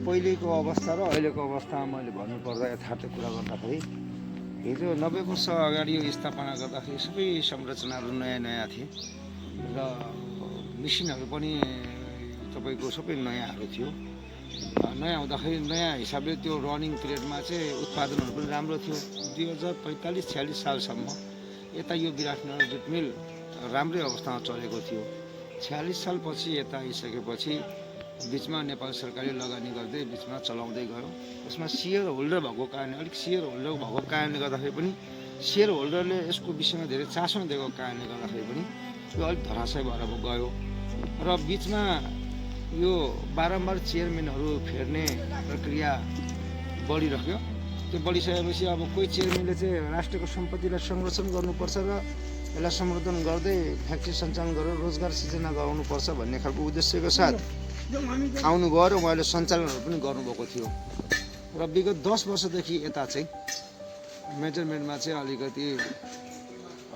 पहिलेको अवस्था र अहिलेको अवस्थामा मैले भन्नुपर्दा यथार्थ कुरा गर्दाखेरि हिजो 90 वर्ष अगाडि यो स्थापना गर्दाखेरि सबै संरचनाहरू नयाँ नयाँ थिए र मेसिनहरू पनि तपाईँको सबै नयाँहरू थियो। नयाँ हुँदाखेरि नयाँ हिसाबले त्यो रनिङ पिरियडमा चाहिँ उत्पादनहरू पनि राम्रो थियो। 2045-46 सालसम्म यता यो विराटनगर जुट मिल राम्रै अवस्थामा चलेको थियो। 46 सालपछि यता आइसकेपछि बिचमा नेपाल सरकारले लगानी गर्दै बिचमा चलाउँदै गयो। यसमा सेयर होल्डर भएको कारणले अलिक सेयर होल्डर भएको कारणले गर्दाखेरि पनि सेयर होल्डरले यसको विषयमा धेरै चासो दिएको कारणले गर्दाखेरि पनि यो अलिक धराशय भएर गयो र बिचमा यो बारम्बार चेयरम्यानहरू फेर्ने प्रक्रिया बढिरह्यो। त्यो बढिसकेपछि अब कोही चेयरम्यानले चाहिँ राष्ट्रको सम्पत्तिलाई संरक्षण गर्नुपर्छ र यसलाई संवर्धन गर्दै फ्याक्ट्री सञ्चालन गरेर रोजगार सिर्जना गराउनुपर्छ भन्ने खालको उद्देश्यको साथ आउनुभयो र उहाँले सञ्चालनहरू पनि गर्नुभएको थियो। र विगत 10 वर्षदेखि यता चाहिँ मेजरमेन्टमा चाहिँ अलिकति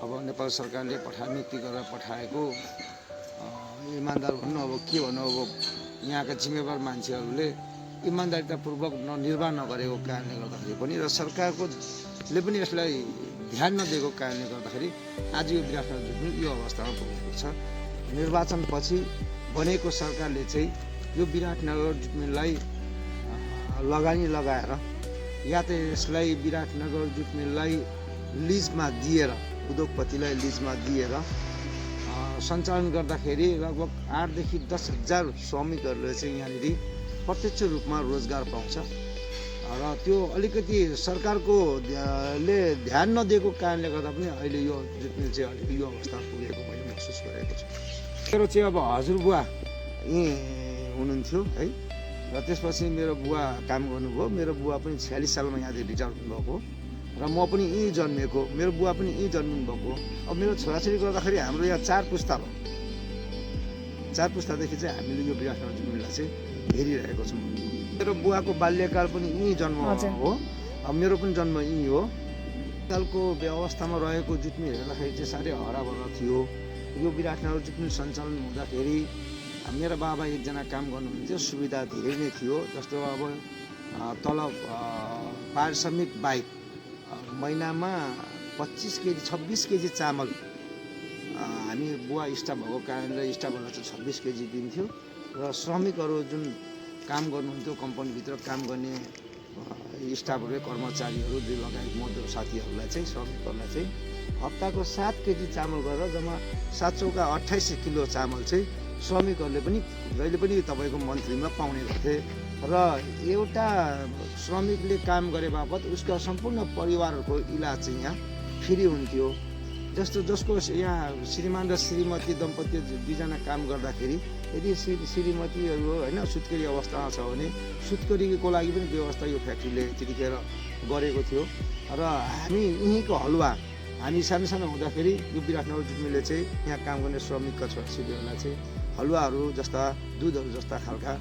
अब नेपाल सरकारले नियुक्ति गरेर पठाएको इमान्दार भन्नु अब के भन्नु, अब यहाँका जिम्मेवार मान्छेहरूले इमान्दारितापूर्वक निर्वाह नगरेको कारणले गर्दाखेरि पनि र सरकारले पनि यसलाई ध्यान नदिएको कारणले गर्दाखेरि आज यो विराटनगर जुट मिल यो अवस्थामा पुगेको छ। निर्वाचनपछि बनेको सरकारले चाहिँ यो विराटनगर जुट मिललाई लगानी लगाएर या त यसलाई विराटनगर जुट मिललाई लिजमा दिएर उद्योगपतिलाई लिजमा दिएर सञ्चालन गर्दाखेरि लगभग 8 देखि 10 हजार श्रमिकहरूले चाहिँ यहाँनिर प्रत्यक्ष रूपमा रोजगार पाउँछ र त्यो अलिकति सरकारको ले ध्यान नदिएको कारणले गर्दा पनि अहिले यो जुट मिल चाहिँ अलिकति यो अवस्थामा पुगेको मैले महसुस गरेको छु। मेरो चाहिँ अब हजुरबुवा यहीँ हुनुहुन्थ्यो है र त्यसपछि मेरो बुवा काम गर्नुभयो। मेरो बुवा पनि 46 सालमा यहाँदेखि रिटायर हुनुभएको र म पनि यहीँ जन्मेको, मेरो बुवा पनि यहीँ जन्मिनु भएको। अब मेरो छोराछोरी गर्दाखेरि हाम्रो यहाँ 4 पुस्ता भयो। 4 पुस्तादेखि चाहिँ हामीले यो विराटनगर जुट मिललाई चाहिँ हेरिरहेको छौँ। मेरो बुवाको बाल्यकाल पनि यहीँ जन्म हो, अब मेरो पनि जन्म यहीँ हो। कालको व्यवस्थामा रहेको जुट मिल हेर्दाखेरि चाहिँ साह्रै हराभरा थियो। यो विराटनगर जुट मिल सञ्चालन हुँदाखेरि मेरो बाबा एकजना काम गर्नुहुन्थ्यो, सुविधा धेरै नै थियो। जस्तो अब तल पारिश्रमिक बाहेक महिनामा 25 केजी 26 केजी चामल हामी बुवा स्टाफ भएको कारणले स्टाफहरूलाई चाहिँ 26 केजी दिन्थ्यो र श्रमिकहरू जुन काम गर्नुहुन्थ्यो कम्पनीभित्र काम गर्ने स्टाफहरू कर्मचारीहरू लगायत मजदुर साथीहरूलाई चाहिँ श्रमिकहरूलाई चाहिँ हप्ताको 7 केजी चामल गरेर जम्मा 7 चौका 28 किलो चामल चाहिँ श्रमिकहरूले पनि जहिले पनि तपाईँको मन्थलीमा पाउने गर्थे र एउटा श्रमिकले काम गरे बापत उसका सम्पूर्ण परिवारहरूको इलाज चाहिँ यहाँ फ्री हुन्थ्यो। जस्तो जसको यहाँ श्रीमान र श्रीमती दम्पति दुईजना काम गर्दाखेरि यदि श्रीमतीहरू होइन सुत्केरी अवस्थामा छ भने सुत्केरीको लागि पनि व्यवस्था यो फ्याक्ट्रीले त्यतिखेर गरेको थियो र हामी यहीँको हलुवा हामी सानो सानो हुँदाखेरि यो विराटनगर जुट मिलले चाहिँ यहाँ काम गर्ने श्रमिकका छोराछोरीहरूलाई चाहिँ हलुवाहरू जस्ता दुधहरू जस्ता खालका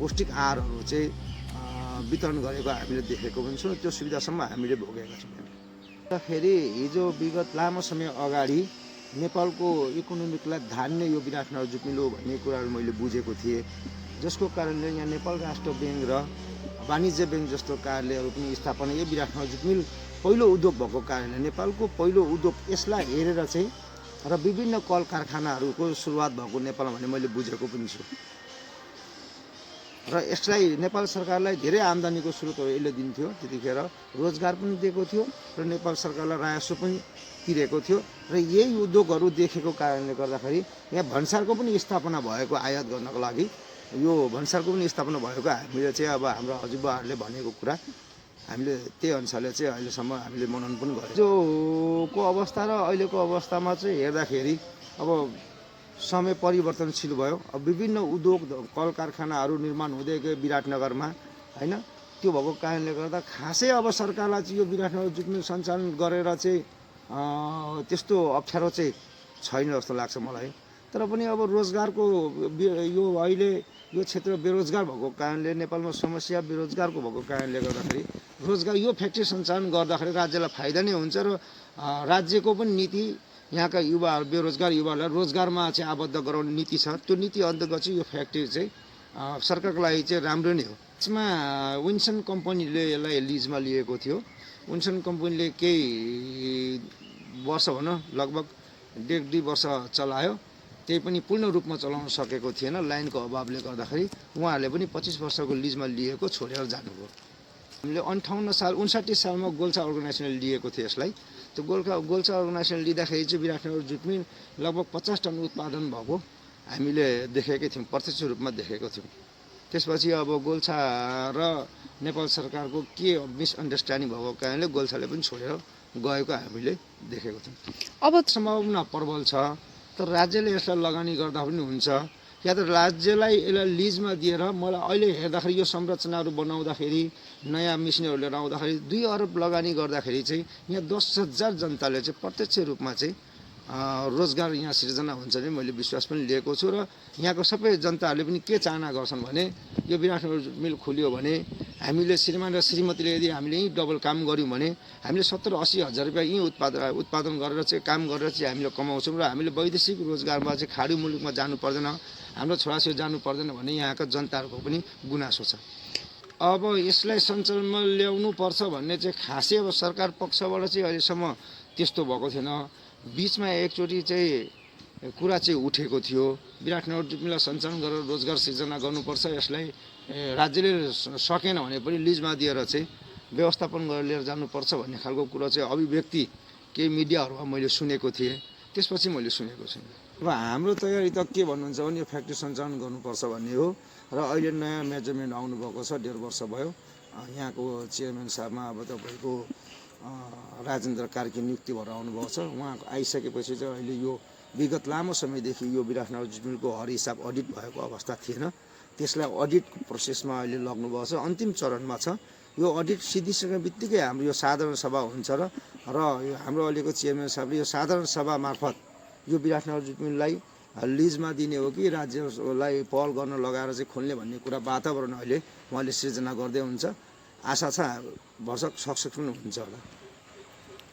पौष्टिक आहारहरू चाहिँ वितरण गरेको हामीले देखेको पनि छौँ। त्यो सुविधासम्म हामीले भोगेका छौँ। फेरि हिजो विगत लामो समय अगाडि नेपालको इकोनोमिकलाई धान्ने यो विराटनगर जुट मिल हो भन्ने कुराहरू मैले बुझेको थिएँ, जसको कारणले यहाँ नेपाल राष्ट्र ब्याङ्क र वाणिज्य ब्याङ्क जस्तो कार्यालयहरू पनि स्थापना यो विराटनगर जुट मिल पहिलो उद्योग भएको कारणले नेपालको पहिलो उद्योग यसलाई हेरेर चाहिँ र विभिन्न कल कारखानाहरूको सुरुवात भएको नेपालमा भन्ने मैले बुझेको पनि छु र यसलाई नेपाल सरकारलाई धेरै आम्दानीको स्रोतहरू यसले दिन्थ्यो। त्यतिखेर रोजगार पनि दिएको थियो र नेपाल सरकारलाई राजस्व पनि तिरेको थियो र यही उद्योगहरू देखेको कारणले गर्दाखेरि यहाँ भन्सारको पनि स्थापना भएको आयात गर्नको लागि यो भन्सारको पनि स्थापना भएको हामीले चाहिँ अब हाम्रो हजुरबाहरूले भनेको कुरा हामीले त्यही अनुसारले चाहिँ अहिलेसम्म हामीले मनन पनि गरेको जोको अवस्था र अहिलेको अवस्थामा चाहिँ हेर्दाखेरि अब समय परिवर्तनशील भयो। अब विभिन्न उद्योग कल कारखानाहरू निर्माण हुँदै गयो विराटनगरमा होइन। त्यो भएको कारणले गर्दा खासै अब सरकारलाई चाहिँ यो विराटनगर जुट मिल सञ्चालन गरेर चाहिँ त्यस्तो अप्ठ्यारो चाहिँ छैन जस्तो लाग्छ मलाई। तर पनि अब रोजगारको यो अहिले यो क्षेत्र बेरोजगार भएको कारणले नेपालमा समस्या बेरोजगारको भएको कारणले गर्दाखेरि रोजगार यो फ्याक्ट्री सञ्चालन गर्दाखेरि राज्यलाई फाइदा नै हुन्छ र राज्यको पनि नीति यहाँका युवाहरू बेरोजगार युवाहरूलाई रोजगारमा चाहिँ आबद्ध गराउने नीति छ। त्यो नीति अन्तर्गत चाहिँ यो फ्याक्ट्री चाहिँ सरकारको लागि चाहिँ राम्रो नै हो। यसमा विन्सन कम्पनीले यसलाई लिजमा लिएको थियो। विन्सन कम्पनीले केही वर्ष भनौँ लगभग 1.5-2 वर्ष चलायो, त्यही पनि पूर्ण रूपमा चलाउन सकेको थिएन लाइनको अभावले गर्दाखेरि। उहाँहरूले पनि 25 वर्षको लिजमा लिएको छोडेर जानुभयो। हामीले 59 सालमा गोल्छा अर्गनाइजेसनले लिएको थियो यसलाई। त्यो गोल्छा अर्गनाइजेसनले लिँदाखेरि चाहिँ विराटनगर जुट मिल लगभग 50 टन उत्पादन भएको हामीले देखेकै थियौँ, प्रत्यक्ष रूपमा देखेको थियौँ। त्यसपछि अब गोल्छा र नेपाल सरकारको के मिसअन्डरस्ट्यान्डिङ भएको कारणले गोल्छाले पनि छोडेर गएको हामीले देखेको थियौँ। अब सम्भावना प्रबल छ, तर राज्यले यसलाई लगानी गर्दा पनि हुन्छ, या त राज्यलाई यसलाई लिजमा दिएर मलाई अहिले हेर्दाखेरि यो संरचनाहरू बनाउँदाखेरि नयाँ मेसिनहरू लिएर आउँदाखेरि 2 अरब लगानी गर्दाखेरि चाहिँ यहाँ 10,000 जनताले चाहिँ प्रत्यक्ष रूपमा चाहिँ रोजगार यहाँ सिर्जना हुन्छ नि मैले विश्वास पनि लिएको छु। र यहाँको सबै जनताहरूले पनि के चाहना गर्छन् भने यो विराटनगर मिल खुल्यो भने हामीले श्रीमान र श्रीमतीले यदि हामीले यहीँ डबल काम गऱ्यौँ भने हामीले 70-80 हजार रुपियाँ यहीँ उत्पादन गरेर चाहिँ काम गरेर चाहिँ हामीले कमाउँछौँ र हामीले वैदेशिक रोजगारमा चाहिँ खाडी मुलुकमा जानु पर्दैन, हाम्रो छोराछोरी जानु पर्दैन भन्ने यहाँका जनताहरूको पनि गुनासो छ। अब यसलाई सञ्चालनमा ल्याउनु पर्छ भन्ने चाहिँ खासै अब सरकार पक्षबाट चाहिँ अहिलेसम्म त्यस्तो भएको थिएन। बिचमा एकचोटि चाहिँ कुरा चाहिँ उठेको थियो, विराटनगर जुट मिललाई सञ्चालन गरेर रोजगार सिर्जना गर्नुपर्छ, यसलाई राज्यले सकेन भने पनि लिजमा दिएर चाहिँ व्यवस्थापन गरेर लिएर जानुपर्छ भन्ने खालको कुरा चाहिँ अभिव्यक्ति केही मिडियाहरूमा मैले सुनेको थिएँ। त्यसपछि मैले सुनेको छैन। अब हाम्रो तयारी त के भन्नुहुन्छ भने यो फ्याक्ट्री सञ्चालन गर्नुपर्छ भन्ने हो र अहिले नयाँ मेजरमेन्ट आउनुभएको छ, 1.5 वर्ष भयो। यहाँको चेयरम्यान साहबमा अब तपाईँको राजेन्द्र कार्की नियुक्ति भएर आउनुभएको छ। उहाँ आइसकेपछि चाहिँ अहिले यो विगत लामो समयदेखि यो विराटनगर जुट मिलको हर हिसाब अडिट भएको अवस्था थिएन, त्यसलाई अडिट प्रोसेसमा अहिले लग्नुभएको छ, अन्तिम चरणमा छ। यो अडिट सिद्धिसके बित्तिकै हाम्रो यो साधारण सभा हुन्छ र यो हाम्रो अहिलेको चेयरम्यान साहबले यो साधारण सभा मार्फत यो विराटनगर जुट मिललाई लिजमा दिने हो कि राज्यलाई पहल गर्न लगाएर चाहिँ खोल्ने भन्ने कुरा वातावरण अहिले उहाँले सिर्जना गर्दै हुन्छ। आशा छ भरसक सक्सेसफुल हुन्छ होला।